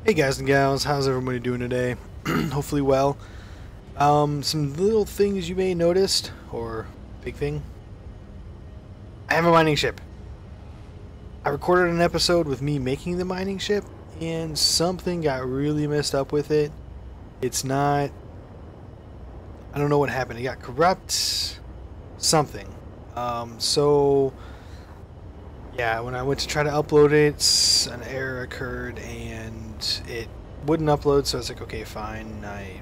Hey guys and gals, how's everybody doing today? Hopefully well. Some little things you may have noticed, or big thing. I have a mining ship. I recorded an episode with me making the mining ship, and something got really messed up with it. It's not... I don't know what happened. It got corrupt. Something. Yeah, when I went to try to upload it, an error occurred and it wouldn't upload. So I was like, okay, fine. I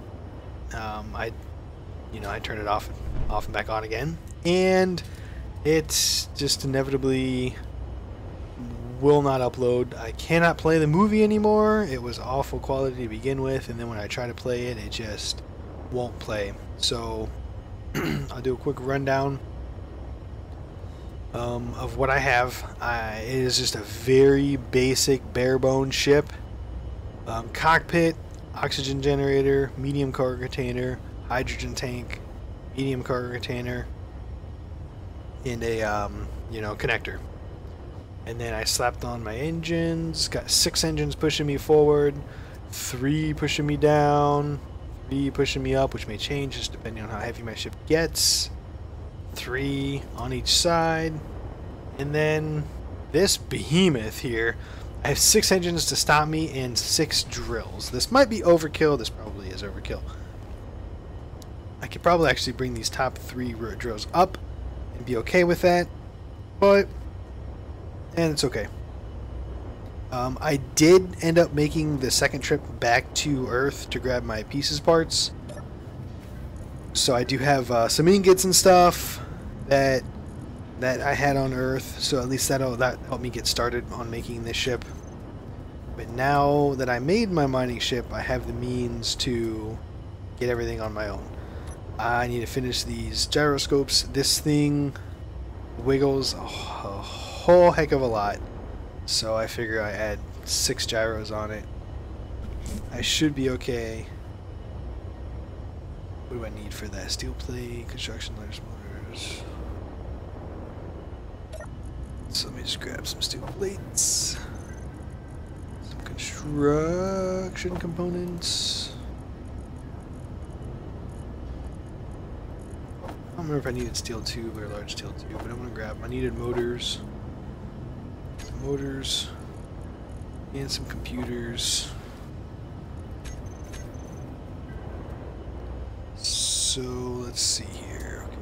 turned it off and back on again, and it just inevitably will not upload. I cannot play the movie anymore. It was awful quality to begin with, and then when I try to play it, it just won't play. So I'll do a quick rundown of what I have. It is just a very basic bare bones ship. Cockpit, oxygen generator, medium cargo container, hydrogen tank, medium cargo container, and a connector. And then I slapped on my engines. Got 6 engines pushing me forward, 3 pushing me down, 3 pushing me up, which may change just depending on how heavy my ship gets. 3 on each side, and then this behemoth here, I have 6 engines to stop me and 6 drills. This might be overkill. This probably is overkill. I could probably actually bring these top 3 drills up and be okay with that, and it's okay. I did end up making the second trip back to Earth to grab my pieces parts. So I do have some ingots and stuff that I had on Earth, so at least that helped me get started on making this ship. But now that I made my mining ship, I have the means to get everything on my own. I need to finish these gyroscopes. This thing wiggles a whole heck of a lot, so I figure I add 6 gyros on it. I should be okay. What do I need for that? Steel plate, construction layers, motors. So let me just grab some steel plates. Some construction components. I don't remember if I needed steel tube or large steel tube, but I'm going to grab... I needed motors. Some motors. And some computers. So let's see here. Okay.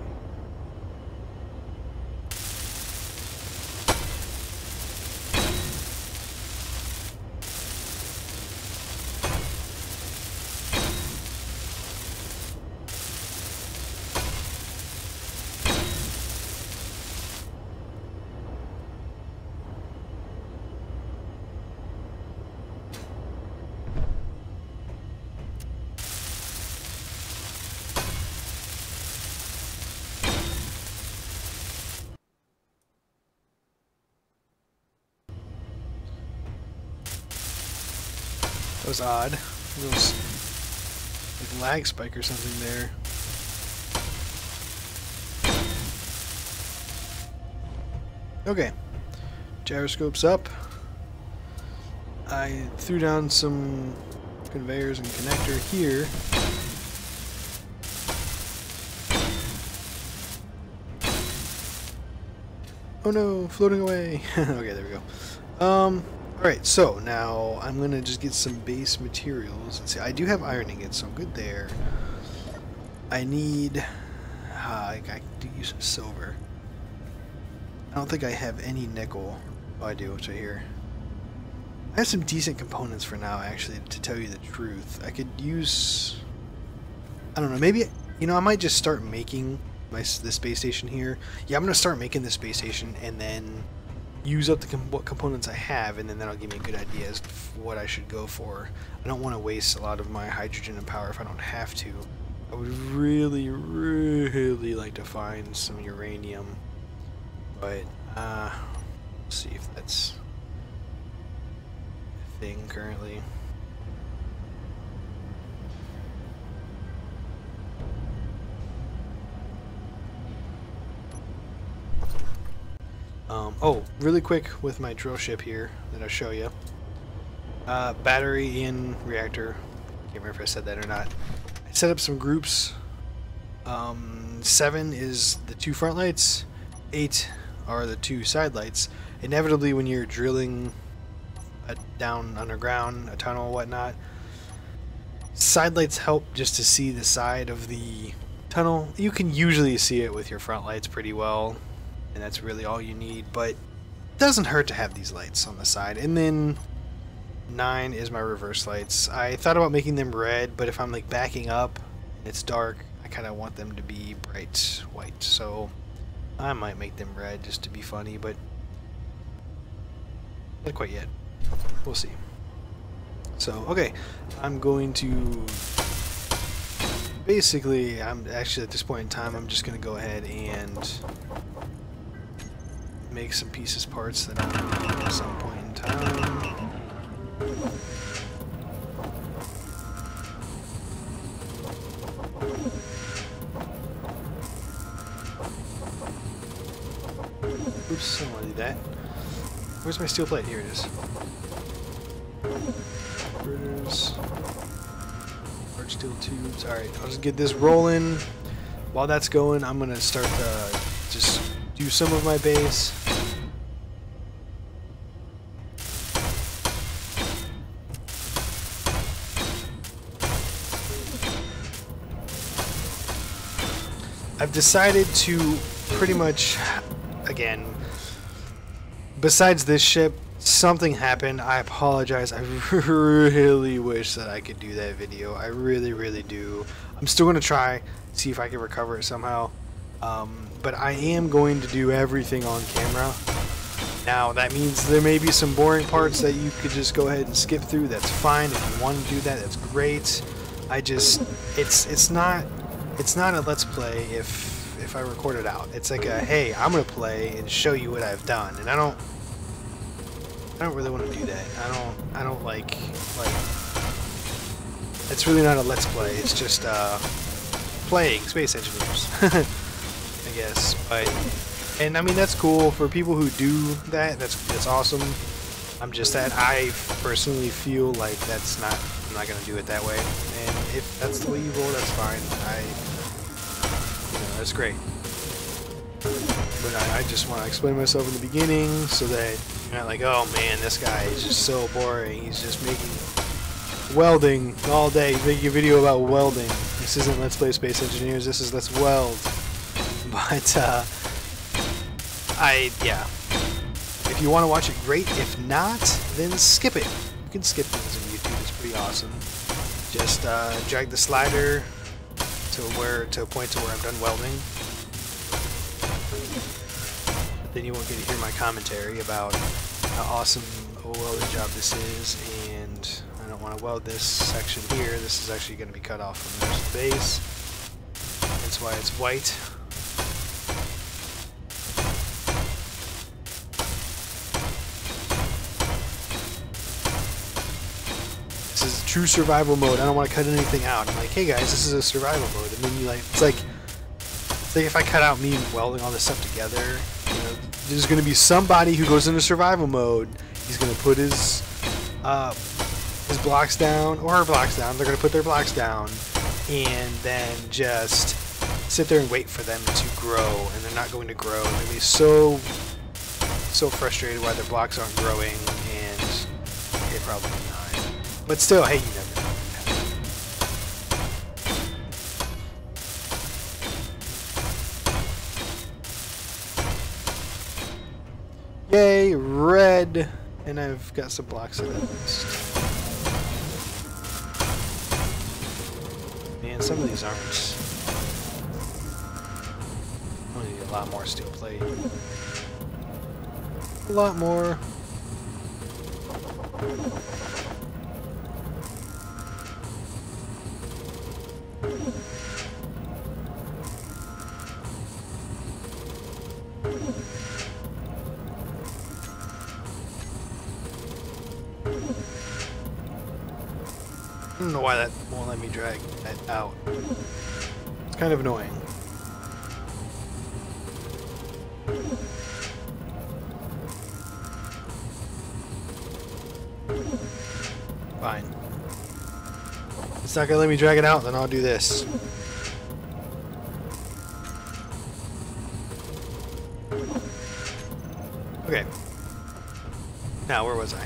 That was odd. A little like lag spike or something there. Okay. Gyroscopes up. I threw down some conveyors and connector here. Oh no, floating away. Okay, there we go. Alright, so now I'm going to just get some base materials. Let's see, I do have iron ingots, so I'm good there. I need... I do use some silver. I don't think I have any nickel. Oh, I do, it's right here. I have some decent components for now, actually, to tell you the truth. I could use... I don't know, maybe... I might just start making this space station here. Yeah, I'm going to start making this space station, and then... use up what components I have, and then that'll give me a good idea as to what I should go for. I don't want to waste a lot of my hydrogen and power if I don't have to. I would really, really like to find some uranium, but we'll see if that's a thing currently. Oh, really quick with my drill ship here that I'll show you. Battery in reactor. Can't remember if I said that or not. I set up some groups. 7 is the 2 front lights. 8 are the 2 side lights. Inevitably, when you're drilling down underground, a tunnel, whatnot, side lights help just to see the side of the tunnel. You can usually see it with your front lights pretty well, and that's really all you need, but it doesn't hurt to have these lights on the side. And then 9 is my reverse lights. I thought about making them red, but if I'm like backing up and it's dark, I kind of want them to be bright white, so I might make them red just to be funny, but not quite yet. We'll see. So, okay, I'm going to basically, I'm actually at this point in time, I'm just going to go ahead and make some pieces parts that I'm going to need at some point in time. Oops, I don't want to do that. Where's my steel plate? Here it is. Converters. Large steel tubes. Alright, I'll just get this rolling. While that's going, I'm going to start to just do some of my base. I've decided to pretty much, again, besides this ship, something happened. I apologize. I really wish that I could do that video. I really, really do. I'm still going to try, see if I can recover it somehow. But I am going to do everything on camera. Now, that means there may be some boring parts that you could just go ahead and skip through. That's fine. If you want to do that, that's great. I just, it's not a let's play if I record it out. It's like a, hey, I'm gonna play and show you what I've done, and I don't really want to do that. I don't like it's really not a let's play. It's just playing Space Engineers, I guess. But and I mean that's cool for people who do that. That's awesome. I'm just that I personally feel like I'm not gonna do it that way. And if that's the way you roll, that's fine. That's great. But I just want to explain myself in the beginning so that you're not like, oh man, this guy is just so boring. He's just making welding all day. He's making a video about welding. This isn't Let's Play Space Engineers. This is Let's Weld. But yeah. If you want to watch it, great. If not, then skip it. You can skip things on YouTube. It's pretty awesome. Just drag the slider to a point to where I'm done welding. Then you won't get to hear my commentary about how awesome a welding job this is, and I don't want to weld this section here. This is actually going to be cut off from the rest of the base. That's why it's white. This is true survival mode. I don't want to cut anything out. I'm like, hey guys, this is a survival mode. And then you like, it's like if I cut out me welding all this stuff together, you know, there's going to be somebody who goes into survival mode. He's going to put his blocks down, or her blocks down. They're going to put their blocks down, and then just sit there and wait for them to grow, and they're not going to grow. And they'll be so frustrated why their blocks aren't growing, and they probably not. But still, hey, you never know. Yay, red! And I've got some blocks in that list. Man, some of these aren't. I need a lot more steel plate. A lot more. I don't know why that won't let me drag that out. It's kind of annoying. Fine. It's not gonna let me drag it out, then I'll do this. Okay. Now, where was I?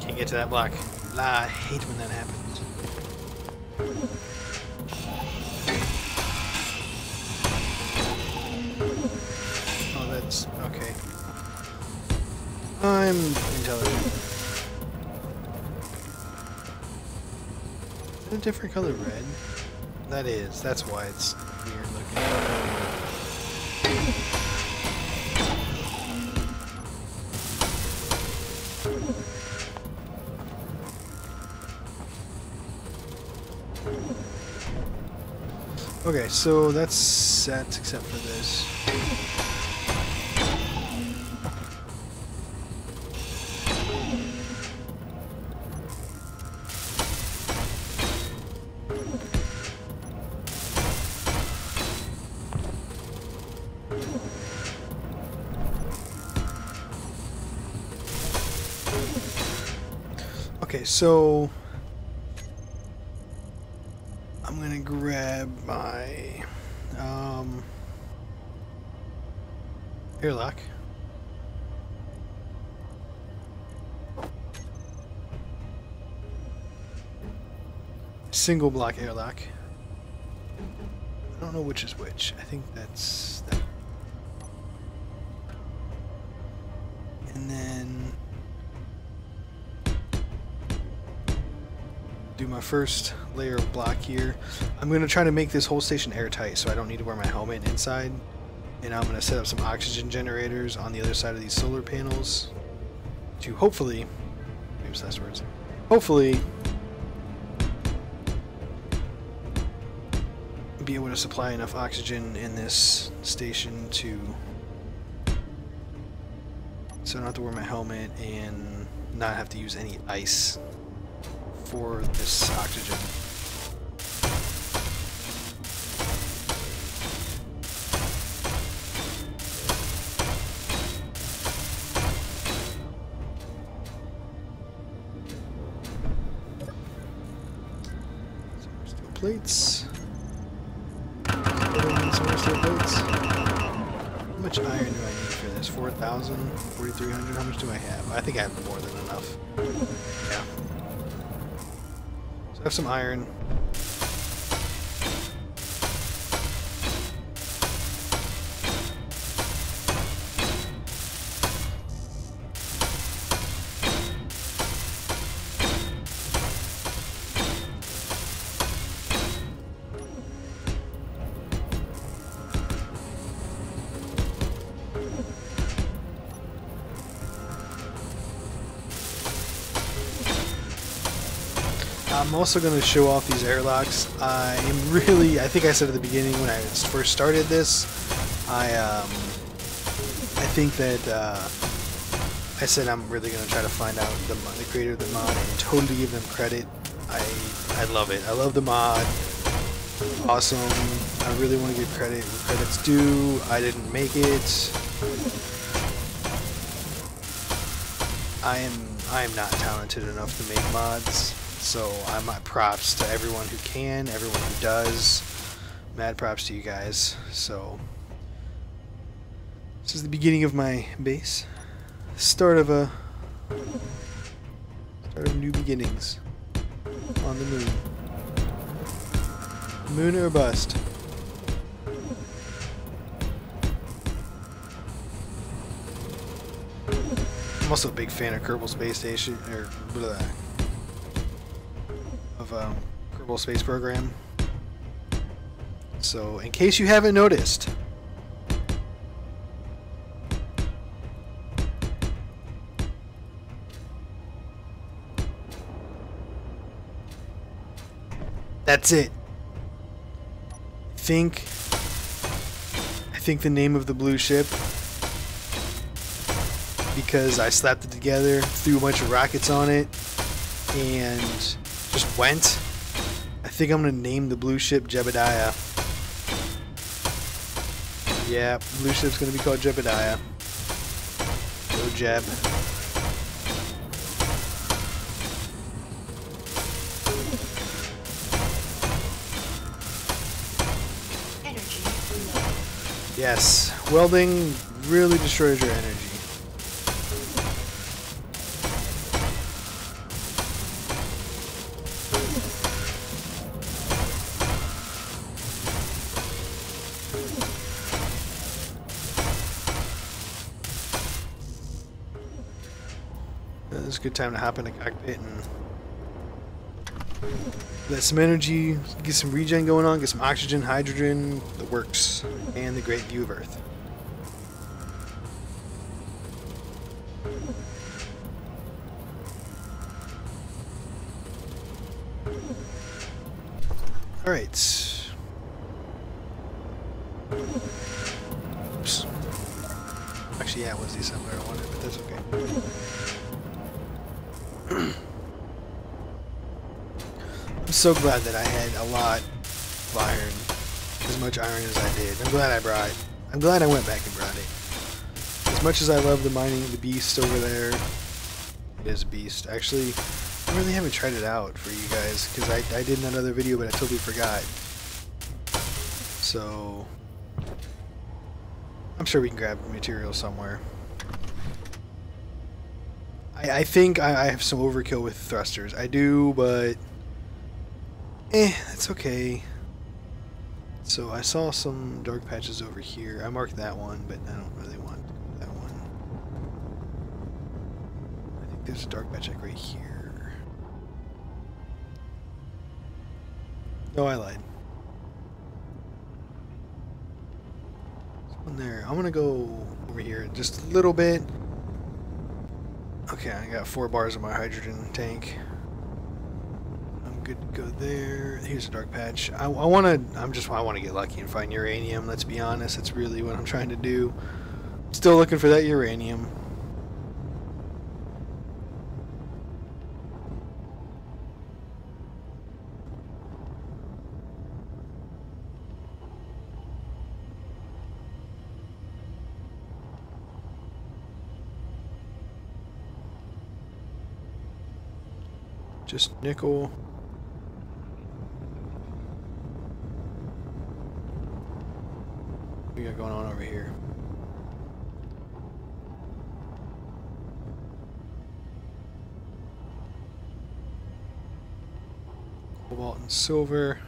Can't get to that block. I hate when that happens. Oh, that's okay. I'm intelligent. Is that a different color red? That is. That's why it's weird looking. Okay, so that's set except for this. Okay, so I'm gonna grab my airlock. Single block airlock. I don't know which is which. I think that's that. And then do my first layer of block here. I'm going to try to make this whole station airtight so I don't need to wear my helmet inside. And I'm going to set up some oxygen generators on the other side of these solar panels to hopefully, maybe last words, hopefully be able to supply enough oxygen in this station to so I don't have to wear my helmet and not have to use any ice for this oxygen. Steel plates. Steel plates. How much iron do I need for this? 4,000? 4,300? How much do I have? I think I have more than enough. Yeah. So I have some iron. I'm also going to show off these airlocks. I think I said at the beginning when I first started this, I think that I said I'm really going to try to find out the creator of the mod and totally give them credit. I love it. I love the mod. Awesome. I really want to give credit where credit's due. I didn't make it. I am not talented enough to make mods. So I'm at props to everyone who can, everyone who does. Mad props to you guys. So this is the beginning of my base. Start of new beginnings on the moon. Moon or bust. I'm also a big fan of Kerbal Space Station of Kerbal Space Program. So, in case you haven't noticed, that's it. I think the name of the blue ship, because I slapped it together, threw a bunch of rockets on it, and just went. I think I'm gonna name the blue ship Jebediah. Yeah, blue ship's gonna be called Jebediah. Go Jeb. Yes, welding really destroys your energy. It's a good time to hop in the cockpit and let some energy, get some regen going on, get some oxygen, hydrogen, the works, and the great view of Earth. Alright. Oops. Actually, yeah, it was the assembler I wanted, but that's okay. I'm so glad that I had a lot of iron, as much iron as I did. I'm glad I went back and brought it. As much as I love the mining of the beast over there, it is a beast. Actually, I really haven't tried it out for you guys, because I did in another video, but I totally forgot. So, I'm sure we can grab material somewhere. I think I have some overkill with thrusters. I do, but it's okay. So I saw some dark patches over here. I marked that one, but I don't really want that one. I think there's a dark patch like right here. No, I lied. There's one there. I'm gonna go over here just a little bit. Okay, I got 4 bars of my hydrogen tank. I'm good to go there. Here's a dark patch. I want to get lucky and find uranium. Let's be honest, that's really what I'm trying to do. Still looking for that uranium. Just nickel. What we got going on over here? Cobalt and silver.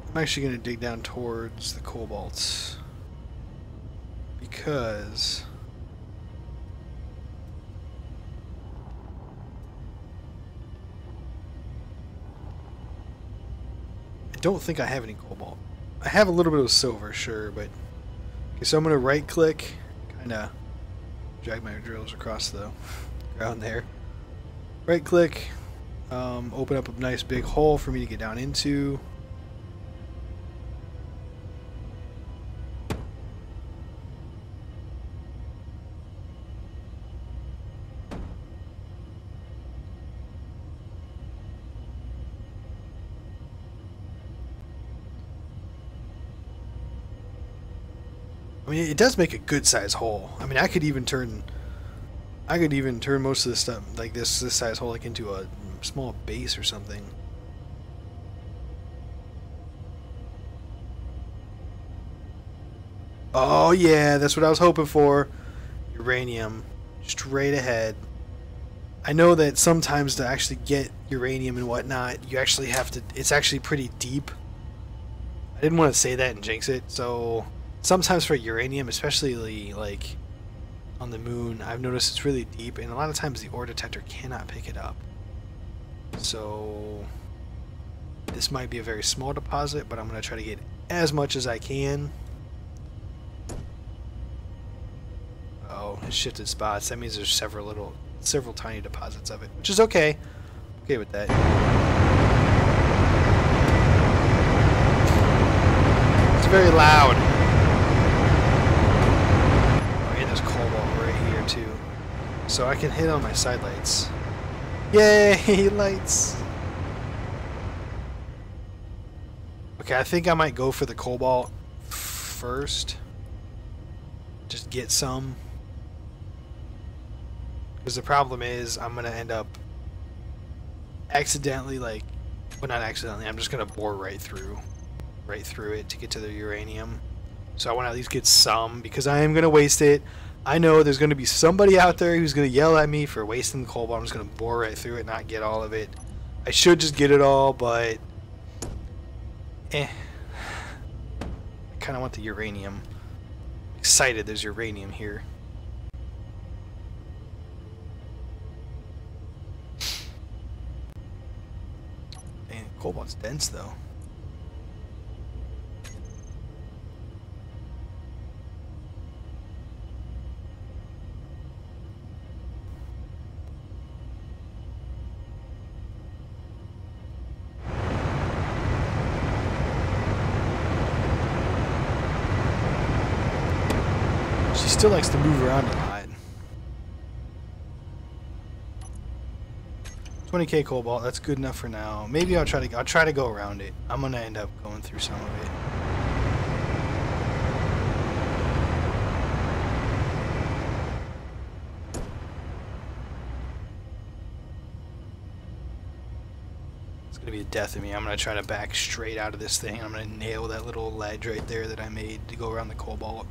I'm actually going to dig down towards the cobalts because I don't think I have any cobalt. I have a little bit of silver, sure, but okay, so I'm gonna right click, kinda drag my drills across the ground there. Right click, open up a nice big hole for me to get down into. I mean, it does make a good size hole. I mean, I could even turn most of this stuff like this size hole like into a small base or something. Oh yeah, that's what I was hoping for. Uranium, straight ahead. I know that sometimes to actually get uranium and whatnot, you actually have to. It's actually pretty deep. I didn't want to say that and jinx it, so. Sometimes for uranium, especially like on the moon, I've noticed it's really deep, and a lot of times the ore detector cannot pick it up. So This might be a very small deposit, but I'm going to try to get as much as I can. Oh, it shifted spots. That means there's several tiny deposits of it, which is okay. Okay with that. It's very loud. Oh, and there's cobalt right here too. So I can hit on my side lights. Yay, lights! Okay, I think I might go for the cobalt first. Just get some. Because the problem is, I'm going to end up accidentally, like, well, not accidentally, I'm just going to bore right through it to get to the uranium. So I want to at least get some, because I am going to waste it. I know there's going to be somebody out there who's going to yell at me for wasting the cobalt. I'm just going to bore right through it, not get all of it. I should just get it all, but I kind of want the uranium. Excited there's uranium here. Dang, cobalt's dense though. She still likes to move around a lot. 20k cobalt, that's good enough for now. Maybe I'll try to go around it. I'm gonna end up going through some of it. It's gonna be a death of me. I'm gonna try to back straight out of this thing. I'm gonna nail that little ledge right there that I made to go around the cobalt.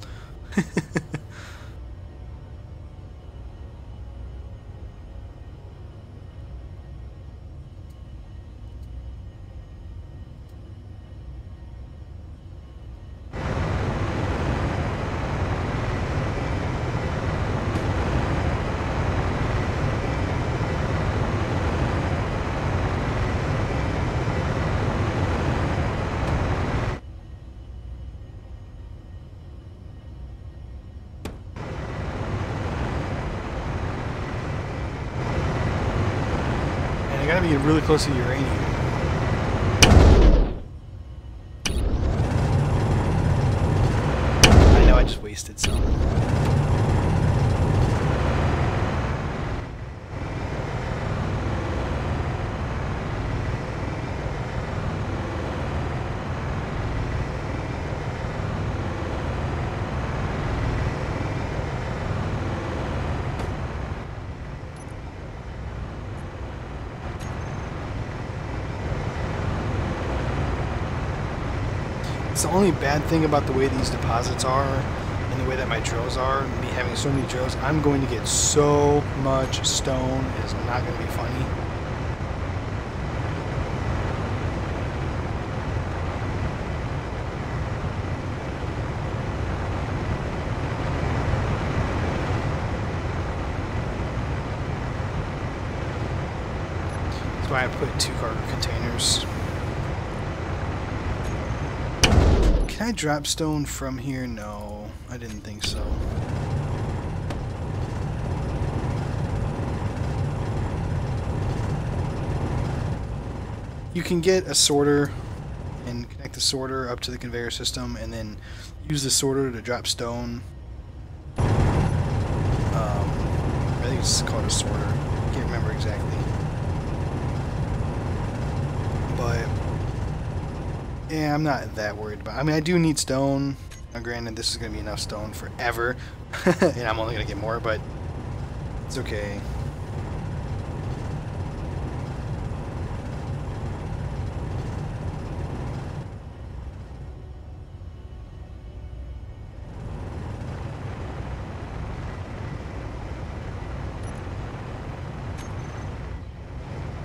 I gotta be really close to uranium. I know I just wasted some. It's the only bad thing about the way these deposits are and the way that my drills are, me having so many drills. I'm going to get so much stone, it's not going to be funny. That's why I put 2 cargo containers. Can I drop stone from here? No, I didn't think so. You can get a sorter and connect the sorter up to the conveyor system and then use the sorter to drop stone. I think it's called a sorter. I can't remember exactly. But yeah, I'm not that worried about it. I mean, I do need stone. Now, granted, this is going to be enough stone forever. And I'm only going to get more, but it's okay.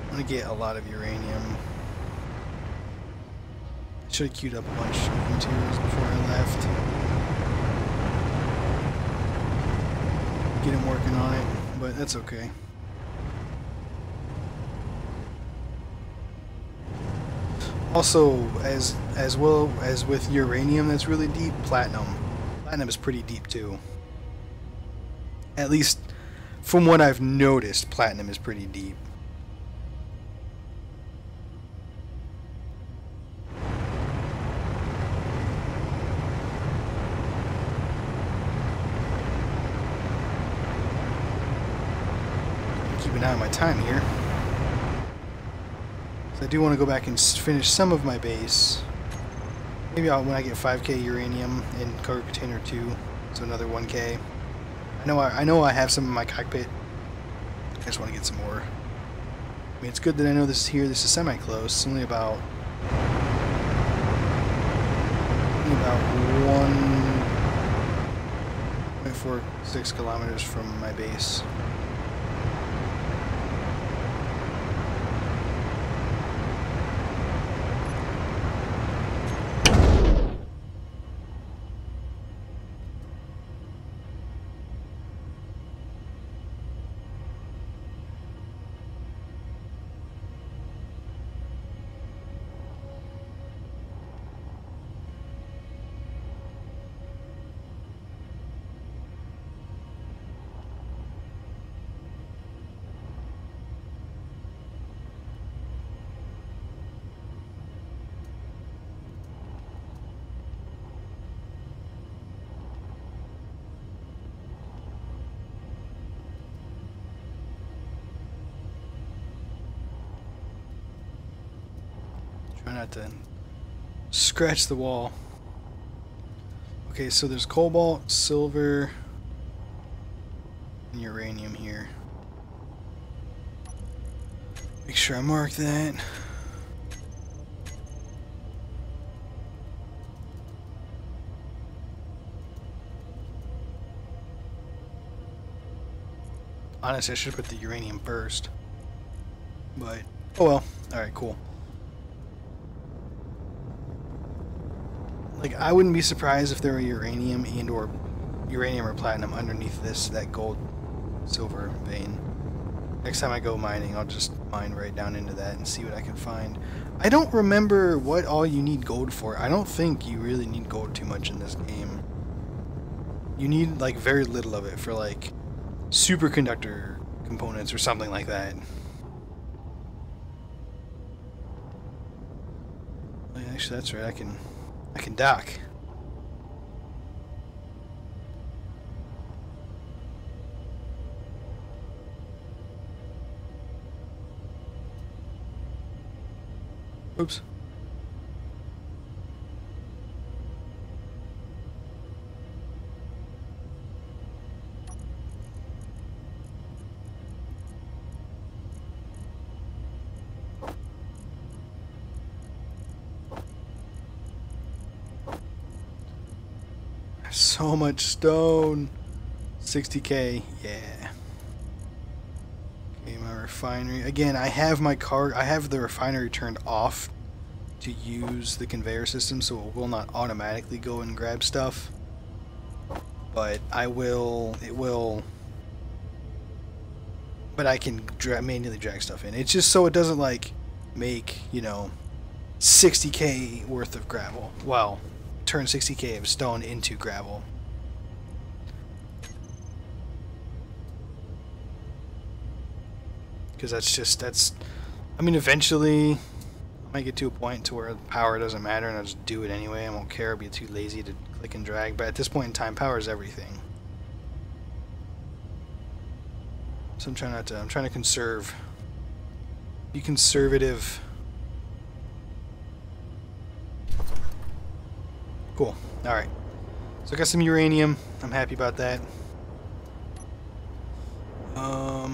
I'm going to get a lot of uranium. Should have queued up a bunch of materials before I left. Get him working on it, but that's okay. Also, as well as with uranium that's really deep, platinum. Platinum is pretty deep too. At least from what I've noticed, platinum is pretty deep. Keep an eye on my time here. So I do want to go back and finish some of my base. Maybe when I get 5k uranium in cargo container 2, so another 1k. I know I have some in my cockpit. I just want to get some more. I mean, it's good that I know this is here. This is semi-close. It's only about 1.46 kilometers from my base. Try not to scratch the wall. Okay, so there's cobalt, silver, and uranium here. Make sure I mark that. Honestly, I should put the uranium first. But, oh well. Alright, cool. Like, I wouldn't be surprised if there were uranium or platinum underneath that gold silver vein. Next time I go mining, I'll just mine right down into that and see what I can find. I don't remember what all you need gold for. I don't think you really need gold too much in this game. You need, like, very little of it for, like, superconductor components or something like that. Actually, that's right. I can dock. Oops. So much stone. 60k, yeah. Okay, my refinery. Again, I have the refinery turned off to use the conveyor system, so it will not automatically go and grab stuff. But it will. But I can manually drag stuff in. It's just so it doesn't like make, 60k worth of gravel. Well, turn 60k of stone into gravel. Because I mean, eventually I might get to a point to where power doesn't matter and I'll just do it anyway. I won't care, I'll be too lazy to click and drag, but at this point in time, power is everything. So I'm trying to conserve. Be conservative. Cool. Alright. So I got some uranium. I'm happy about that.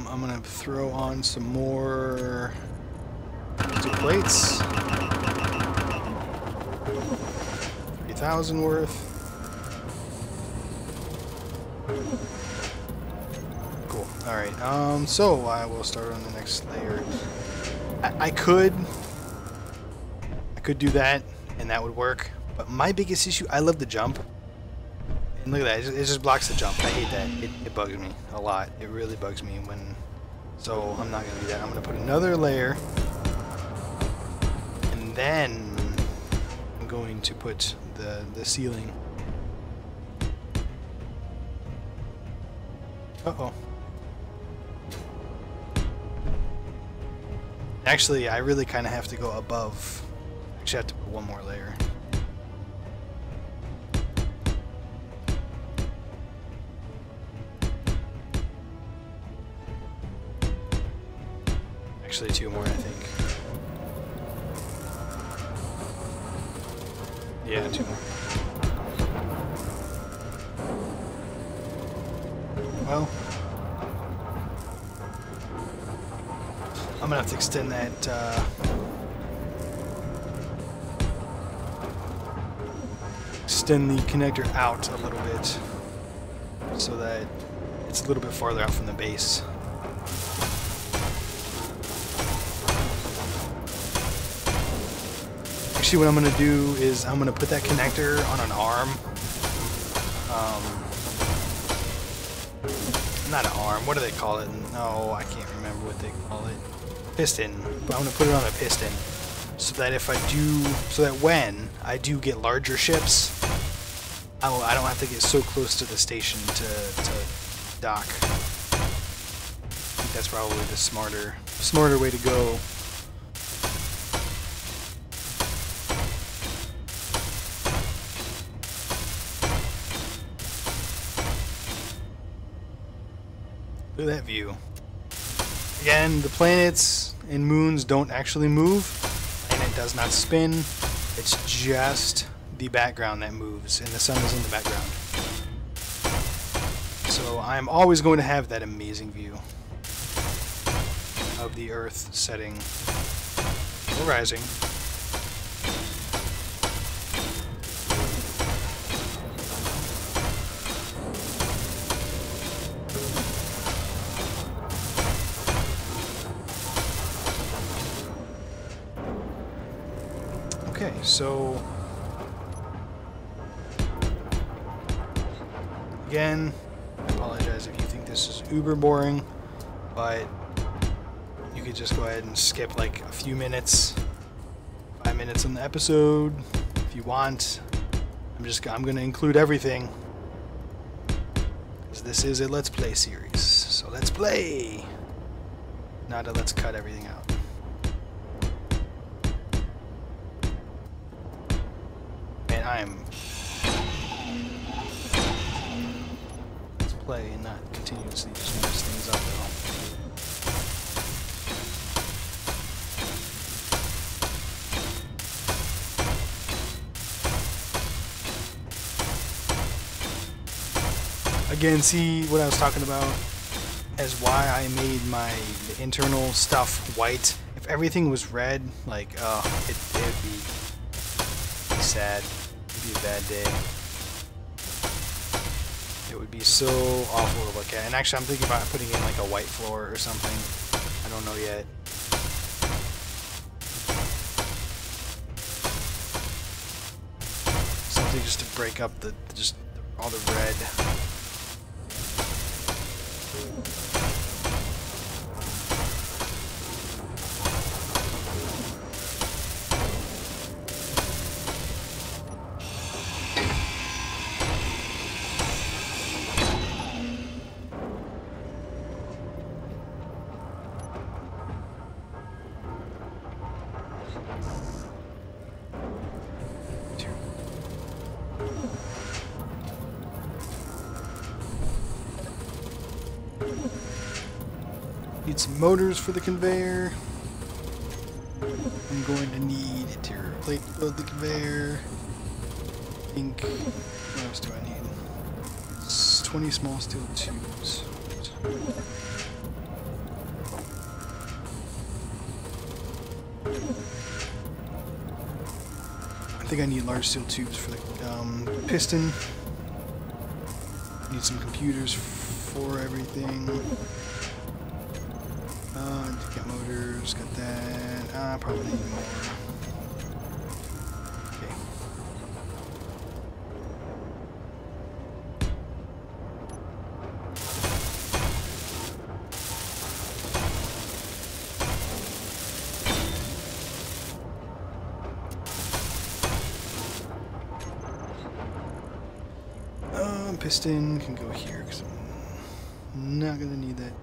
I'm gonna throw on some more plates. 3,000 worth. Cool. Alright, so I will start on the next layer. I could do that, and that would work. But my biggest issue, I love the jump. And look at that, it just blocks the jump. I hate that. It bugs me a lot. It really bugs me when... So I'm not going to do that. I'm going to put another layer. And then going to put the ceiling. Uh-oh. Actually, I really kind of have to go above. Actually, I have to put one more layer. Actually, two more, I think. Yeah, two more. Well, I'm gonna have to extend that extend the connector out a little bit so that it's a little bit farther out from the base. Actually, what I'm gonna do is I'm gonna put that connector on an arm. Not an arm, what do they call it? No, I can't remember what they call it. Piston. But I'm gonna put it on a piston so that when I do get larger ships, I don't have to get so close to the station to dock. I think that's probably the smarter way to go. Look at that view. Again, the planets and moons don't actually move, and it does not spin. It's just the background that moves, and the sun is in the background. So I'm always going to have that amazing view of the Earth setting or rising. Okay, so again, I apologize if you think this is uber boring, but you could just go ahead and skip like a few minutes, 5 minutes on the episode if you want. I'm going to include everything because this is a Let's Play series. So let's play, not a let's cut everything out. I'm let's play and not continuously just mess things up though. Again, see what I was talking about as why I made the internal stuff white. If everything was red, like it would be sad. Be a bad day. It would be so awful to look at. And actually, I'm thinking about putting in like a white floor or something. I don't know yet. Something just to break up all the red. Need some motors for the conveyor. I'm going to need a tier plate to build the conveyor. I think, what else do I need? It's 20 small steel tubes. I think I need large steel tubes for the piston. Need some computers for everything. Get motors, got that. Probably need more. Okay. piston can go here because I'm not going to need that.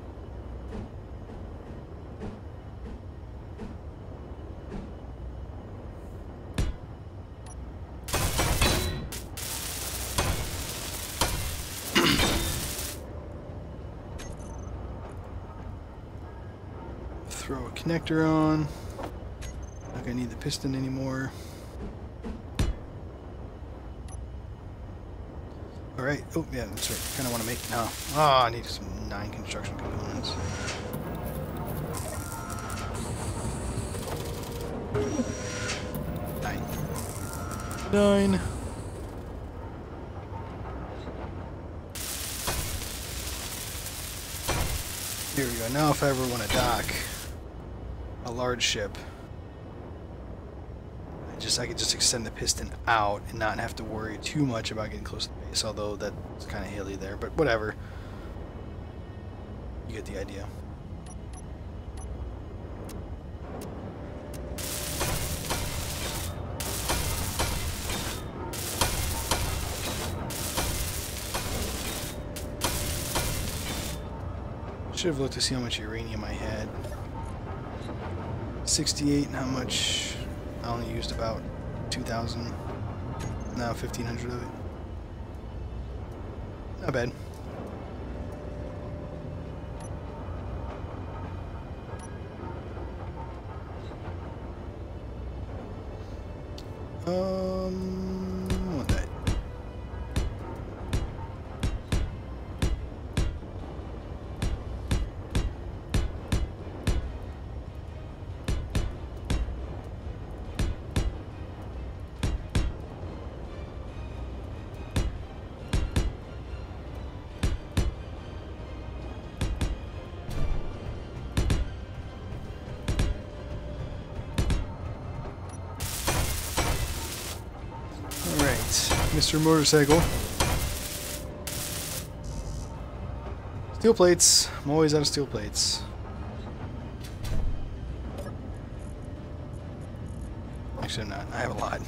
Throw a connector on. Not going to need the piston anymore. Alright, oh yeah, that's right. Kind of want to make, no. Oh, I need some 9 construction components. Nine. Here we go. Now if I ever want to dock a large ship, I could just extend the piston out and not have to worry too much about getting close to the base, although that's kind of hilly there, but whatever. You get the idea. Should have looked to see how much uranium I had. 68, and how much I only used about 2,000. Now 1,500 of it. Not bad. What that? Mr. Motorcycle. Steel plates. I'm always out of steel plates. Actually, I'm not. I have a lot.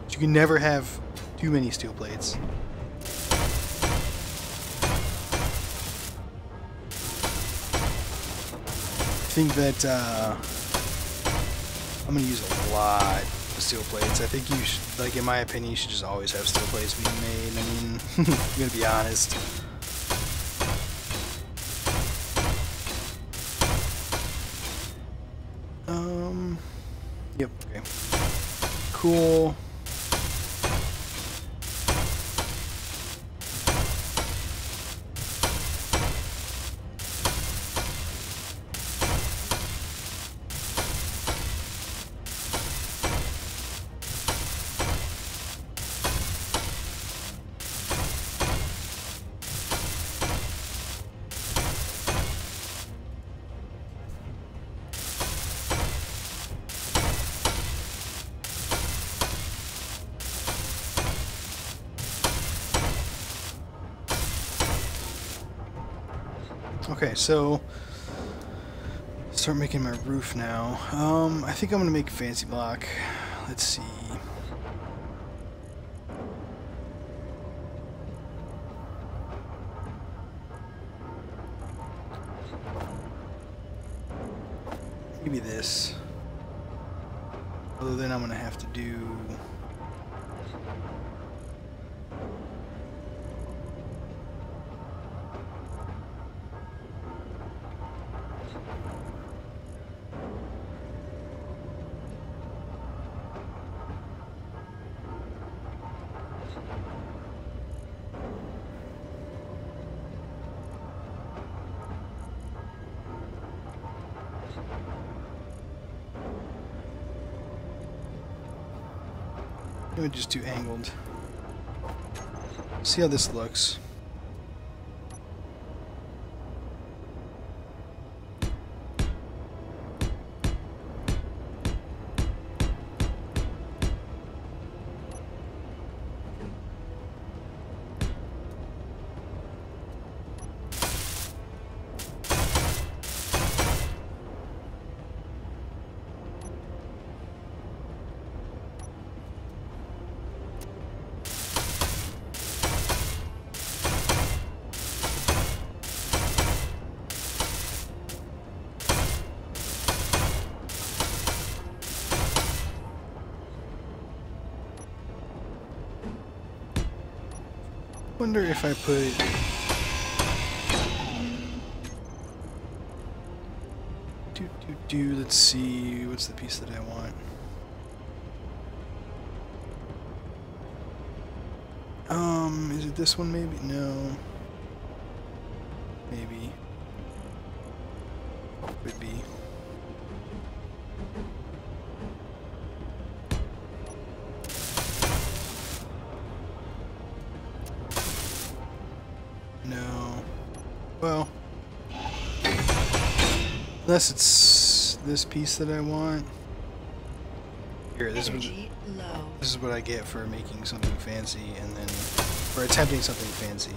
But you can never have too many steel plates. I think that I'm going to use a lot of steel plates. I think you should, like, in my opinion, you should just always have steel plates being made. I mean, I'm going to be honest. Yep, okay. Cool. Okay, so start making my roof now. I think I'm gonna make fancy block. Let's see. Maybe this. Although then I'm gonna have to do. Let me just do angled. See how this looks. wonder if I put... Let's see, what's the piece that I want? Is it this one maybe? No. Maybe. Could be. No. Well. Unless it's this piece that I want. Here, this is what I get for making something fancy and then for attempting something fancy.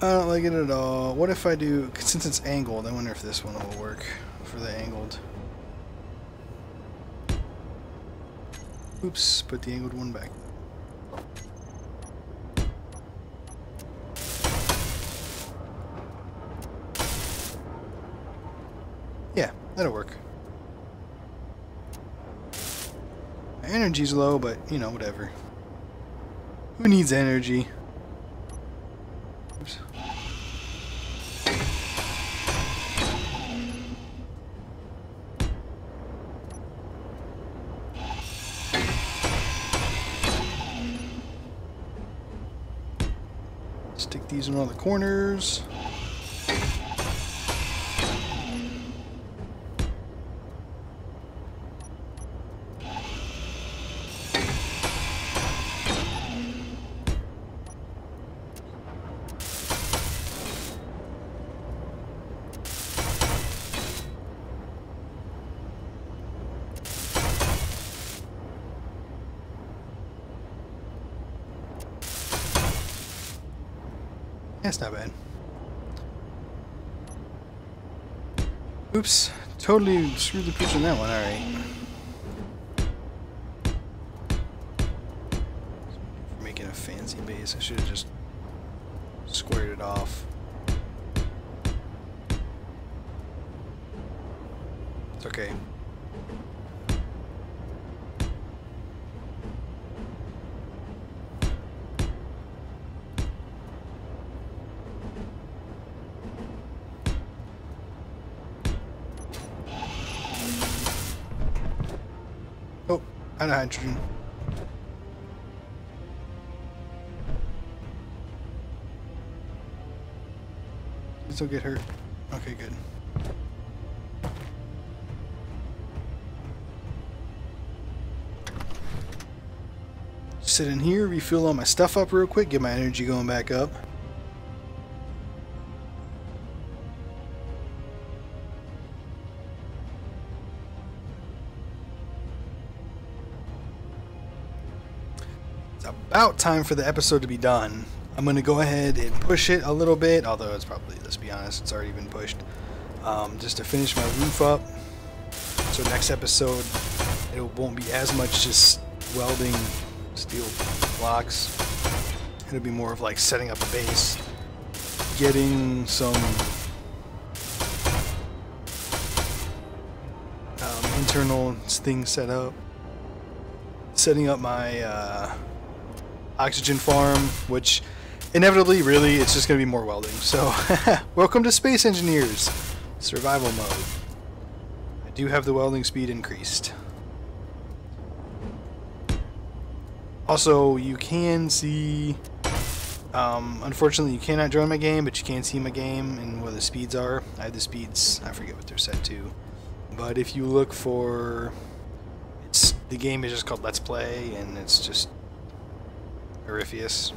I don't like it at all. What if I do, since it's angled, I wonder if this one will work for the angled. Oops, put the angled one back. Yeah, that'll work. My energy's low, but, you know, whatever. Who needs energy? Oops. Stick these in all the corners. That's not bad. Oops, totally screwed the pooch on that one, alright. For making a fancy base, I should have just squared it off. It's okay. Oh, out of hydrogen. Please don't get hurt. Okay, good. Sit in here, refill all my stuff up real quick, get my energy going back up. About time for the episode to be done. I'm going to go ahead and push it a little bit, although it's probably, let's be honest, it's already been pushed, just to finish my roof up. So next episode, it won't be as much just welding steel blocks. It'll be more of like setting up a base, getting some internal things set up, setting up my oxygen farm, which inevitably, really, it's just going to be more welding. So, welcome to Space Engineers Survival Mode. I do have the welding speed increased. Also, you can see, unfortunately you cannot join my game, but you can see my game and where the speeds are. I have the speeds, I forget what they're set to. But if you look for, the game is just called Let's Play, and it's just Aripheus.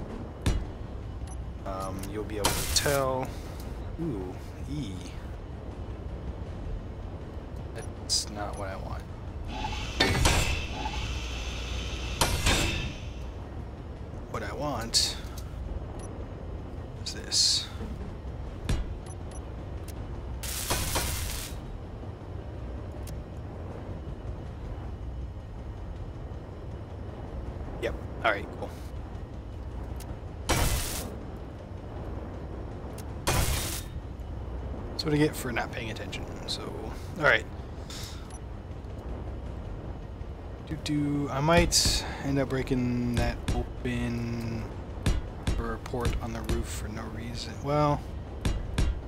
You'll be able to tell. Ooh, E. That's not what I want. What I want is this. Alright, cool. That's what I get for not paying attention. So, alright. I might end up breaking that open for a port on the roof for no reason. Well,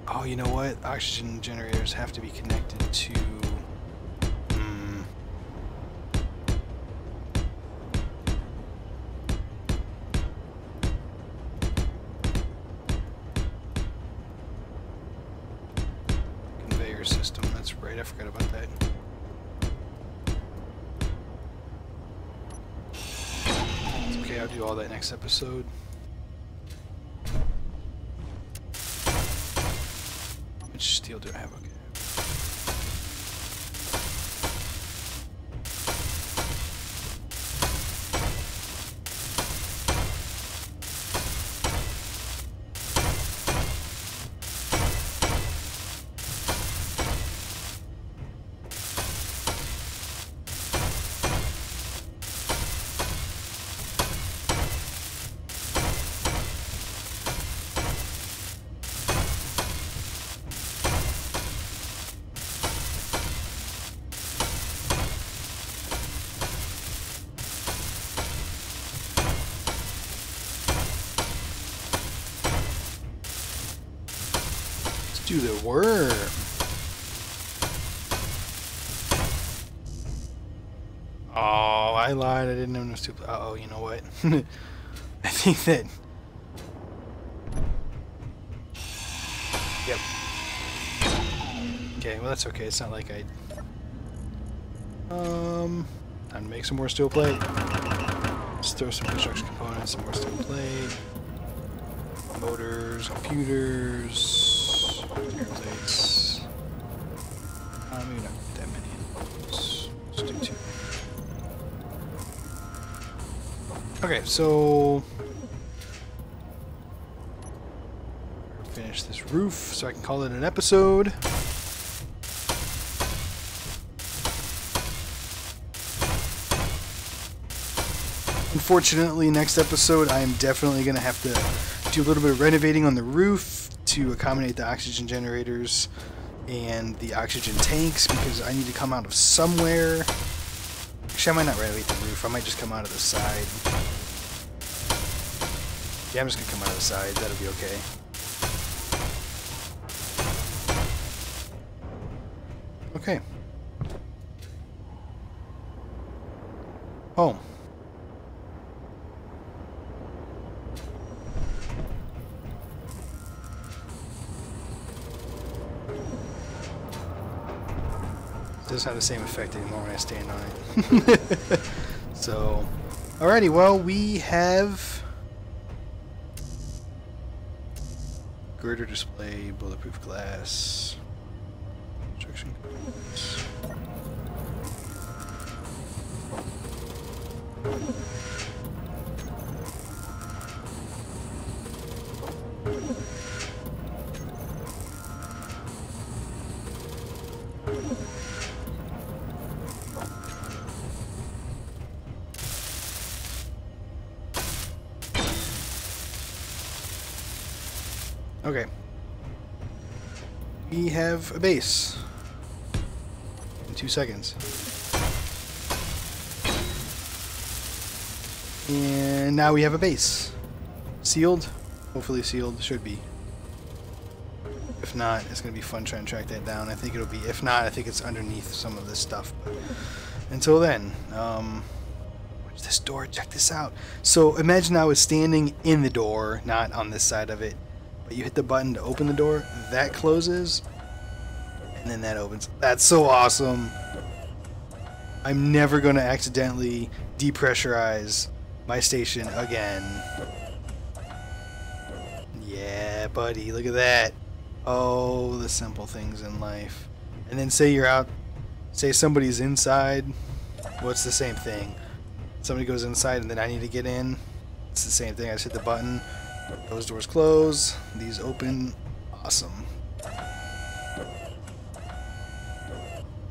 oh, you know what? Oxygen generators have to be connected to... conveyor system. That's right. I forgot about that. It's okay. I'll do all that next episode. Which steel do I have? Okay. Do the worm. Oh, I lied. I didn't know no stupid. Uh oh, you know what? I think that. Yep. Okay, well that's okay. It's not like I. Time to make some more steel plate. Let's throw some construction components, some more steel plate. Motors, computers. Plates. Maybe not that many. Let's do 2. Okay, so finish this roof so I can call it an episode. Unfortunately, next episode I am definitely going to have to do a little bit of renovating on the roof to accommodate the oxygen generators and the oxygen tanks because I need to come out of somewhere. Actually, I might not renovate the roof. I might just come out of the side. Yeah, I'm just going to come out of the side. That'll be okay. Okay. Home. Doesn't have the same effect anymore when I stand on it. So, alrighty, well, we have girder display, bulletproof glass, construction components. Okay. We have a base. In 2 seconds. And now we have a base. Sealed? Hopefully sealed. Should be. If not, it's going to be fun trying to track that down. I think it'll be. If not, I think it's underneath some of this stuff. But until then, where's this door? Check this out. So imagine I was standing in the door, not on this side of it. You hit the button to open the door, that closes, and then that opens. That's so awesome. I'm never going to accidentally depressurize my station again. Yeah, buddy, look at that. Oh, the simple things in life. And then say you're out, say somebody's inside. Well, it's the same thing. Somebody goes inside and then I need to get in. It's the same thing. I just hit the button. Those doors close, these open. Awesome.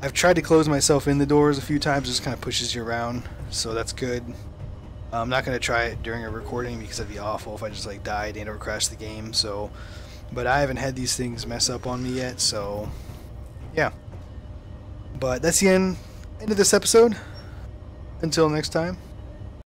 I've tried to close myself in the doors a few times, it just kind of pushes you around, so that's good. I'm not going to try it during a recording because it'd be awful if I just like died and or crashed the game. So, but I haven't had these things mess up on me yet, so yeah. But that's the end of this episode. Until next time.